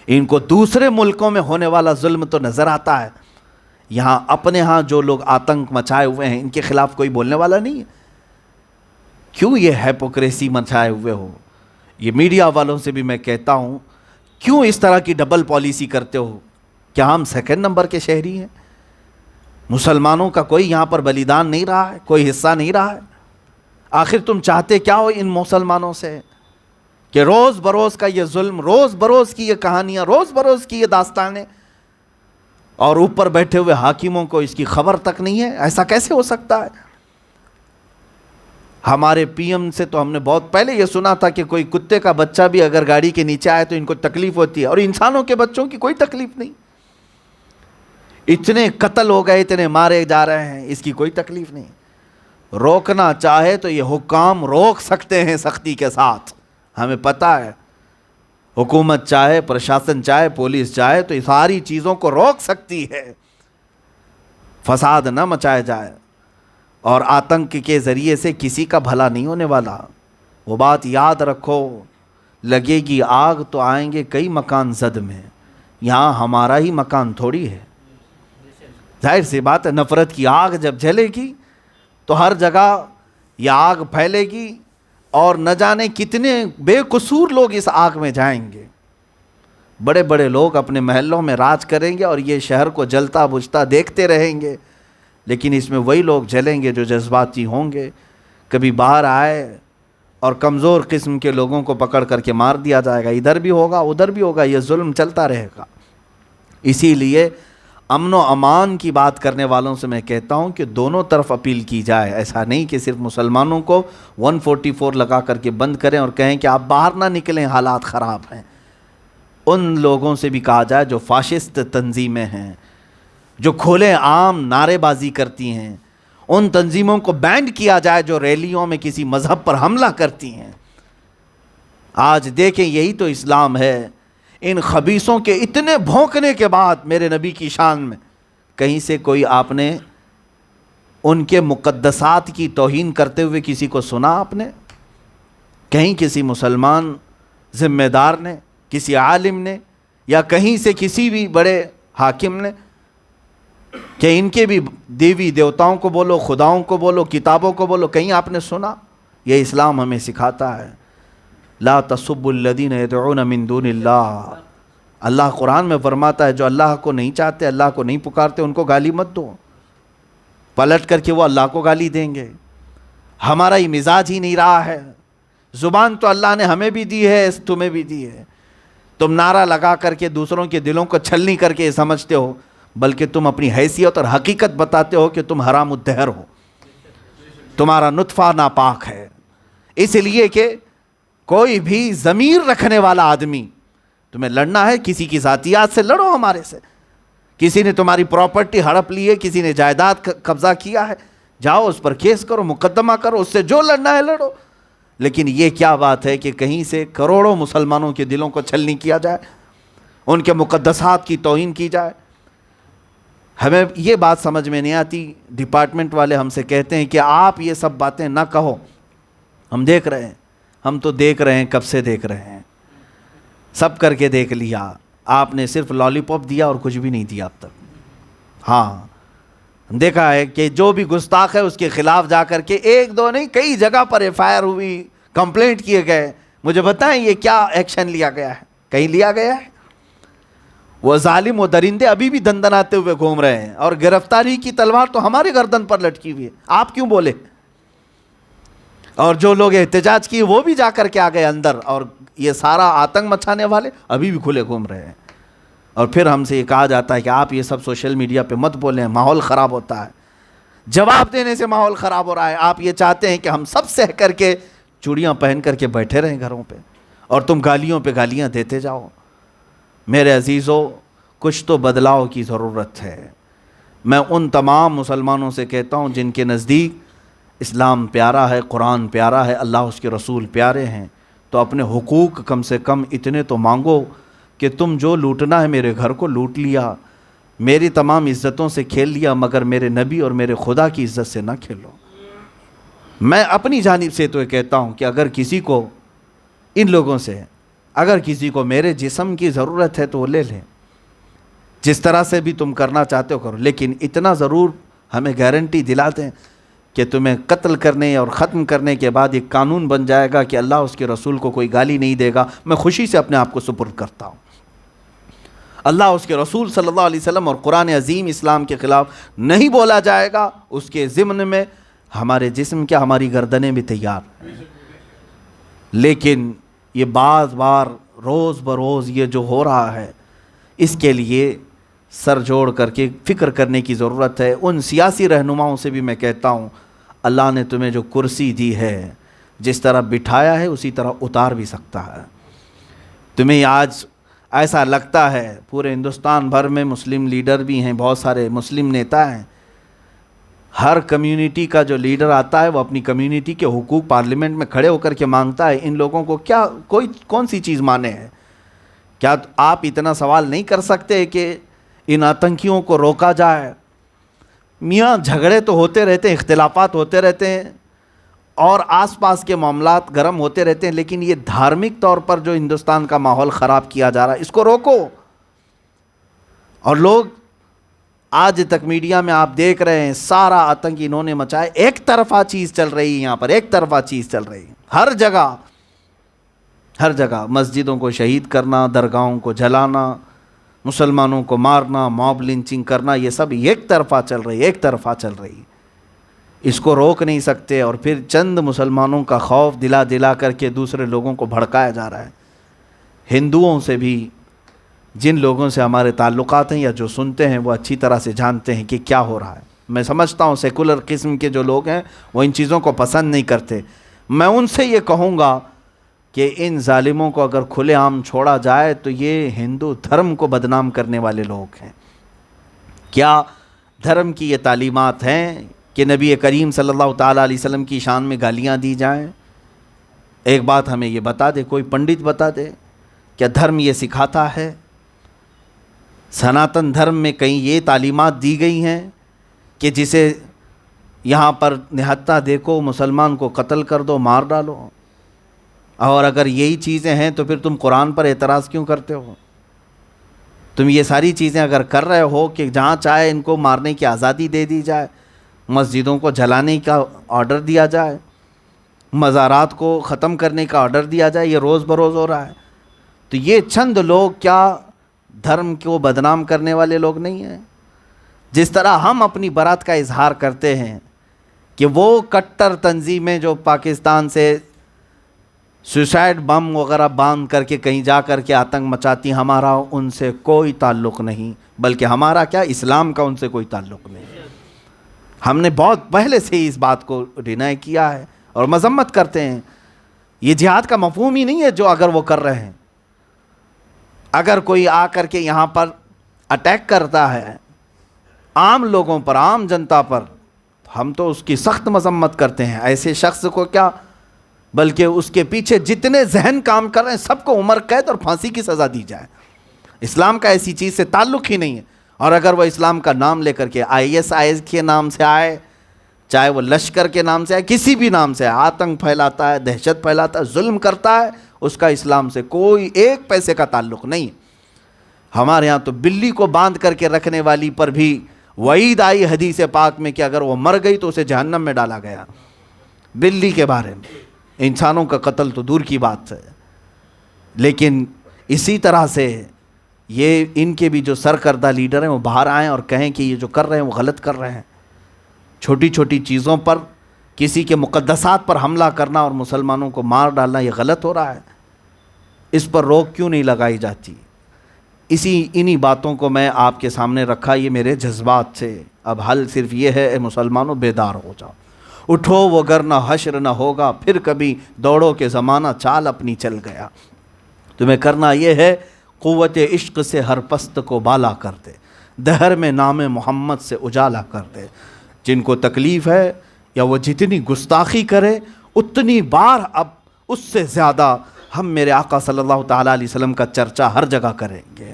ان کو دوسرے ملکوں میں ہونے والا ظلم تو نظر آتا ہے، یہاں اپنے ہاں جو لوگ آتنک مچائے ہوئے ہیں ان کے خلاف کوئی بولنے والا نہیں ہے۔ کیوں یہ ہیپوکریسی مچائے ہوئے ہو؟ یہ میڈیا والوں سے بھی میں کہتا ہوں، کیوں اس طرح کی ڈبل پالیسی کرتے ہو؟ کیا ہم سیکنڈ نمبر کے شہری ہیں؟ مسلمانوں کا کوئی یہاں پر بلیدان نہیں رہا ہے، کوئی حصہ نہیں رہا ہے؟ آخر تم چاہتے کیا ہو ان مسلمانوں سے کہ روز بروز کا یہ ظلم، روز بروز کی یہ کہانیاں، روز بروز کی یہ داستانیں، اور اوپر بیٹھے ہوئے حاکموں کو اس کی خبر تک نہیں ہے؟ ایسا کیسے ہو سکتا ہے؟ ہمارے پی ایم سے تو ہم نے بہت پہلے یہ سنا تھا کہ کوئی کتے کا بچہ بھی اگر گاڑی کے نیچے آئے تو ان کو تکلیف ہوتی ہے، اور انسانوں کے بچوں کی کوئی تکلیف نہیں۔ اتنے قتل ہو گئے، اتنے مارے جا رہے ہیں، اس کی کوئی تکلیف نہیں۔ روکنا چاہے تو یہ حکام روک سکتے ہیں سختی کے ساتھ، ہمیں پتہ ہے۔ حکومت چاہے، پرشاسن چاہے، پولیس چاہے تو یہ ساری چیزوں کو روک سکتی ہے، فساد نہ مچایا جائے، اور آتنک کے ذریعے سے کسی کا بھلا نہیں ہونے والا۔ وہ بات یاد رکھو، لگے گی آگ تو آئیں گے کئی مکان زد میں، یہاں ہمارا ہی مکان تھوڑی ہے۔ ظاہر سی بات ہے، نفرت کی آگ جب جلے گی تو ہر جگہ یہ آگ پھیلے گی، اور نہ جانے کتنے بے قصور لوگ اس آگ میں جائیں گے۔ بڑے بڑے لوگ اپنے محلوں میں راج کریں گے اور یہ شہر کو جلتا بجھتا دیکھتے رہیں گے، لیکن اس میں وہی لوگ جلیں گے جو جذباتی ہوں گے۔ کبھی باہر آئے اور کمزور قسم کے لوگوں کو پکڑ کر کے مار دیا جائے گا، ادھر بھی ہوگا ادھر بھی ہوگا، یہ ظلم چلتا رہے گا۔ اسی لیے امن و امان کی بات کرنے والوں سے میں کہتا ہوں کہ دونوں طرف اپیل کی جائے، ایسا نہیں کہ صرف مسلمانوں کو 144 لگا کر کے بند کریں اور کہیں کہ آپ باہر نہ نکلیں، حالات خراب ہیں۔ ان لوگوں سے بھی کہا جائے جو فاشسٹ تنظیمیں ہیں، جو کھلے عام نعرے بازی کرتی ہیں، ان تنظیموں کو بینڈ کیا جائے جو ریلیوں میں کسی مذہب پر حملہ کرتی ہیں۔ آج دیکھیں یہی تو اسلام ہے۔ ان خبیثوں کے اتنے بھونکنے کے بعد میرے نبی کی شان میں کہیں سے کوئی آپ نے ان کے مقدسات کی توہین کرتے ہوئے کسی کو سنا؟ آپ نے کہیں کسی مسلمان ذمہ دار نے، کسی عالم نے، یا کہیں سے کسی بھی بڑے حاکم نے کہ ان کے بھی دیوی دیوتاؤں کو بولو، خداؤں کو بولو، کتابوں کو بولو، کہیں آپ نے سنا؟ یہ اسلام ہمیں سکھاتا ہے، لا تسبوا الذین یدعون من دون اللہ۔ اللہ قرآن میں فرماتا ہے جو اللہ کو نہیں چاہتے، اللہ کو نہیں پکارتے، ان کو گالی مت دو، پلٹ کر کے وہ اللہ کو گالی دیں گے۔ ہمارا یہ مزاج ہی نہیں رہا ہے۔ زبان تو اللہ نے ہمیں بھی دی ہے، تمہیں بھی دی ہے۔ تم نعرہ لگا کر کے دوسروں کے دلوں کو چھلنی کر کے سمجھتے ہو، بلکہ تم اپنی حیثیت اور حقیقت بتاتے ہو کہ تم حرام الدہر ہو، تمہارا نطفہ ناپاک ہے۔ اس لیے کہ کوئی بھی ضمیر رکھنے والا آدمی، تمہیں لڑنا ہے کسی کی ذاتیات سے لڑو، ہمارے سے۔ کسی نے تمہاری پراپرٹی ہڑپ لی ہے، کسی نے جائیداد قبضہ کیا ہے، جاؤ اس پر کیس کرو، مقدمہ کرو، اس سے جو لڑنا ہے لڑو۔ لیکن یہ کیا بات ہے کہ کہیں سے کروڑوں مسلمانوں کے دلوں کو چھلنی کیا جائے، ان کے مقدسات کی توہین کی جائے۔ ہمیں یہ بات سمجھ میں نہیں آتی۔ ڈپارٹمنٹ والے ہم سے کہتے ہیں کہ آپ یہ سب باتیں نہ کہو، ہم دیکھ رہے ہیں، ہم تو دیکھ رہے ہیں، کب سے دیکھ رہے ہیں، سب کر کے دیکھ لیا۔ آپ نے صرف لالی پاپ دیا اور کچھ بھی نہیں دیا اب تک۔ ہاں دیکھا ہے کہ جو بھی گستاخ ہے اس کے خلاف جا کر کے ایک دو نہیں کئی جگہ پر ایف آئی آر ہوئی، کمپلینٹ کیے گئے۔ مجھے بتائیں یہ کیا ایکشن لیا گیا ہے؟ کہیں لیا گیا ہے؟ وہ ظالم و درندے ابھی بھی دندناتے ہوئے گھوم رہے ہیں، اور گرفتاری کی تلوار تو ہماری گردن پر لٹکی ہوئی ہے۔ آپ کیوں بولے؟ اور جو لوگ احتجاج کیے وہ بھی جا کر کے آ گئے اندر، اور یہ سارا آتنک مچانے والے ابھی بھی کھلے گھوم رہے ہیں۔ اور پھر ہم سے یہ کہا جاتا ہے کہ آپ یہ سب سوشل میڈیا پہ مت بولیں، ماحول خراب ہوتا ہے۔ جواب دینے سے ماحول خراب ہو رہا ہے۔ آپ یہ چاہتے ہیں کہ ہم سب سہ کر کے چوڑیاں پہن کر کے بیٹھے رہیں گھروں پہ، اور تم گالیوں پہ گالیاں دیتے جاؤ۔ میرے عزیزو، کچھ تو بدلاؤ کی ضرورت ہے۔ میں ان تمام مسلمانوں سے کہتا ہوں جن کے نزدیک اسلام پیارا ہے، قرآن پیارا ہے، اللہ اس کے رسول پیارے ہیں، تو اپنے حقوق کم سے کم اتنے تو مانگو کہ تم جو لوٹنا ہے میرے گھر کو لوٹ لیا، میری تمام عزتوں سے کھیل لیا، مگر میرے نبی اور میرے خدا کی عزت سے نہ کھیلو۔ میں اپنی جانب سے تو یہ کہتا ہوں کہ اگر کسی کو ان لوگوں سے اگر کسی کو میرے جسم کی ضرورت ہے تو وہ لے لیں، جس طرح سے بھی تم کرنا چاہتے ہو کرو، لیکن اتنا ضرور ہمیں گارنٹی دلا دیں کہ تمہیں قتل کرنے اور ختم کرنے کے بعد ایک قانون بن جائے گا کہ اللہ اس کے رسول کو کوئی گالی نہیں دے گا، میں خوشی سے اپنے آپ کو سپرد کرتا ہوں۔ اللہ اس کے رسول صلی اللہ علیہ وسلم اور قرآن عظیم اسلام کے خلاف نہیں بولا جائے گا، اس کے ضمن میں ہمارے جسم کیا ہماری گردنیں بھی تیار ہیں۔ لیکن یہ بعض بار روز بروز یہ جو ہو رہا ہے، اس کے لیے سر جوڑ کر کے فکر کرنے کی ضرورت ہے۔ ان سیاسی رہنماؤں سے بھی میں کہتا ہوں، اللہ نے تمہیں جو کرسی دی ہے، جس طرح بٹھایا ہے اسی طرح اتار بھی سکتا ہے۔ تمہیں آج ایسا لگتا ہے، پورے ہندوستان بھر میں مسلم لیڈر بھی ہیں، بہت سارے مسلم نیتا ہیں، ہر کمیونٹی کا جو لیڈر آتا ہے وہ اپنی کمیونٹی کے حقوق پارلیمنٹ میں کھڑے ہو کر کے مانگتا ہے۔ ان لوگوں کو کیا کون سی چیز مانے ہے؟ کیا آپ اتنا سوال نہیں کر سکتے کہ ان آتنکیوں کو روکا جائے؟ میاں جھگڑے تو ہوتے رہتے ہیں، اختلافات ہوتے رہتے ہیں اور آس پاس کے معاملات گرم ہوتے رہتے ہیں، لیکن یہ دھارمک طور پر جو ہندوستان کا ماحول خراب کیا جا رہا ہے، اس کو روکو۔ اور لوگ آج تک میڈیا میں آپ دیکھ رہے ہیں، سارا آتنک انہوں نے مچایا، ایک طرفہ چیز چل رہی ہے، یہاں پر ایک طرفہ چیز چل رہی ہے، ہر جگہ مسجدوں کو شہید کرنا، درگاہوں کو جلانا، مسلمانوں کو مارنا، موب لنچنگ کرنا، یہ سب ایک طرفہ چل رہی ہے۔ اس کو روک نہیں سکتے، اور پھر چند مسلمانوں کا خوف دلا کر کے دوسرے لوگوں کو بھڑکایا جا رہا ہے۔ ہندوؤں سے بھی، جن لوگوں سے ہمارے تعلقات ہیں یا جو سنتے ہیں، وہ اچھی طرح سے جانتے ہیں کہ کیا ہو رہا ہے۔ میں سمجھتا ہوں سیکولر قسم کے جو لوگ ہیں وہ ان چیزوں کو پسند نہیں کرتے۔ میں ان سے یہ کہوں گا کہ ان ظالموں کو اگر کھلے عام چھوڑا جائے تو یہ ہندو دھرم کو بدنام کرنے والے لوگ ہیں۔ کیا دھرم کی یہ تعلیمات ہیں کہ نبی کریم صلی اللہ تعالیٰ علیہ وسلم کی شان میں گالیاں دی جائیں؟ ایک بات ہمیں یہ بتا دے، کوئی پنڈت بتا دے، کیا دھرم یہ سکھاتا ہے؟ سناتن دھرم میں کہیں یہ تعلیمات دی گئی ہیں کہ جسے یہاں پر نہتہ دیکھو، مسلمان کو قتل کر دو، مار ڈالو؟ اور اگر یہی چیزیں ہیں تو پھر تم قرآن پر اعتراض کیوں کرتے ہو؟ تم یہ ساری چیزیں اگر کر رہے ہو کہ جہاں چاہے ان کو مارنے کی آزادی دے دی جائے، مسجدوں کو جلانے کا آرڈر دیا جائے، مزارات کو ختم کرنے کا آرڈر دیا جائے، یہ روز بروز ہو رہا ہے، تو یہ چند لوگ کیا دھرم کو بدنام کرنے والے لوگ نہیں ہیں؟ جس طرح ہم اپنی برات کا اظہار کرتے ہیں کہ وہ کٹر تنظیمیں جو پاکستان سے سوسائڈ بم وغیرہ باندھ کر کے کہیں جا کر کے آتنک مچاتی، ہمارا ان سے کوئی تعلق نہیں، بلکہ ہمارا کیا، اسلام کا ان سے کوئی تعلق نہیں۔ ہم نے بہت پہلے سے ہی اس بات کو ڈینائی کیا ہے اور مذمت کرتے ہیں۔ یہ جہاد کا مفہوم ہی نہیں ہے جو اگر وہ کر رہے ہیں۔ اگر کوئی آ کر کے یہاں پر اٹیک کرتا ہے عام لوگوں پر، عام جنتا پر، ہم تو اس کی سخت مذمت کرتے ہیں۔ ایسے شخص کو کیا، بلکہ اس کے پیچھے جتنے ذہن کام کر رہے ہیں سب کو عمر قید اور پھانسی کی سزا دی جائے۔ اسلام کا ایسی چیز سے تعلق ہی نہیں ہے۔ اور اگر وہ اسلام کا نام لے کر کے ISIS کے نام سے آئے، چاہے وہ لشکر کے نام سے آئے، کسی بھی نام سے آئے، آتنک پھیلاتا ہے، دہشت پھیلاتا ہے، ظلم کرتا ہے، اس کا اسلام سے کوئی ایک پیسے کا تعلق نہیں۔ ہمارے ہاں تو بلی کو باندھ کر کے رکھنے والی پر بھی وعید آئی حدیث پاک میں کہ اگر وہ مر گئی تو اسے جہنم میں ڈالا گیا۔ بلی کے بارے میں، انسانوں کا قتل تو دور کی بات ہے۔ لیکن اسی طرح سے یہ ان کے بھی جو سرکردہ لیڈر ہیں وہ باہر آئیں اور کہیں کہ یہ جو کر رہے ہیں وہ غلط کر رہے ہیں۔ چھوٹی چھوٹی چیزوں پر کسی کے مقدسات پر حملہ کرنا اور مسلمانوں کو مار ڈالنا یہ غلط ہو رہا ہے۔ اس پر روک کیوں نہیں لگائی جاتی؟ انہی باتوں کو میں آپ کے سامنے رکھا، یہ میرے جذبات سے۔ اب حل صرف یہ ہے، اے مسلمانوں بیدار ہو جاؤ، اٹھو وگرنہ حشر نہ ہوگا، پھر کبھی دوڑو کہ زمانہ چال اپنی چل گیا۔ تمہیں کرنا یہ ہے، قوت عشق سے ہر پست کو بالا کر دے، دہر میں نام محمد سے اجالا کر دے۔ جن کو تکلیف ہے یا وہ جتنی گستاخی کرے اتنی بار اب اس سے زیادہ ہم میرے آقا صلی اللہ تعالیٰ علیہ وسلم کا چرچا ہر جگہ کریں گے۔